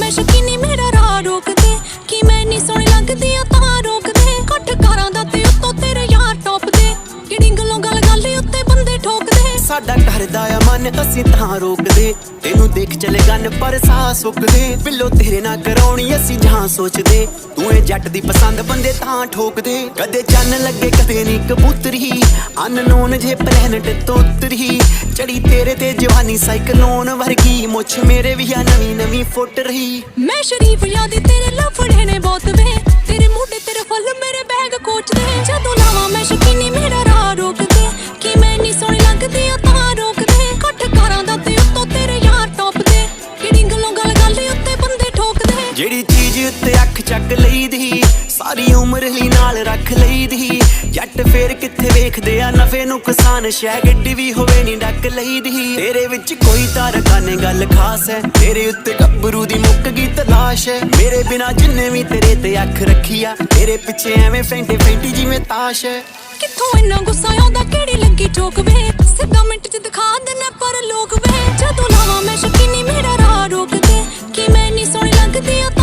मैं शकीनी मेरा राह रोक दे कि मैं इन्नी सोहनी लगदी आ तां रोक दे घट कारां दा ते उत्तों तेरे यार टॉप दे किहड़ी गल्लों गल गल उत्ते बंदे ठोक दे साडा डरदा आ मन असीं तां रोक दे तेनू देख चले गन पर साह सुक दे बिल्लो तेरे नाल कराउणी असीं जहां सोचदे तू ए जट दी पसंद बंदे तां ठोक दे कदे चन्न लगे कदे नी कबूतरी अननोन जे प्लैनेट तो उतरी चढ़ी तेरे ते जवानी साइक्लोन वर्गी मुछ मेरे भी आ नवी नवी फुट रही मैं शरीफ यादी तेरे लफड़े ने बहुत वे तेरे मुंडे तेरे फल मेरे बैग कोच दे जदों लावां मैं शकीनी मेरा राह रोक दे कि मैं इन्नी सोहनी लगदी आ तां रोक दे घट कारां दा ते उत्तों तेरे यार टॉप दे किहड़ी गल्लों गल गल उत्ते बंदे ठोक दे जेड़ी चीज उत्ते अख चक लई दी सारी उम्र ही नाल रख लई दी जट फेर किथे वेखदे आ नफे नुकसान शै गड्डी भी होवे नी डक लई दी तेरे विच कोई तारा काने गल खास है तेरे उत्ते गब्बरू दी मुक गई तलाश है मेरे बिना जिन्ने भी तेरे ते अख रखी आ तेरे पिछे एवें फेंटे फेंटी जिवें ताश है कित्थों इन्ना गुस्सा आउंदा केड़ी लगी चोक वे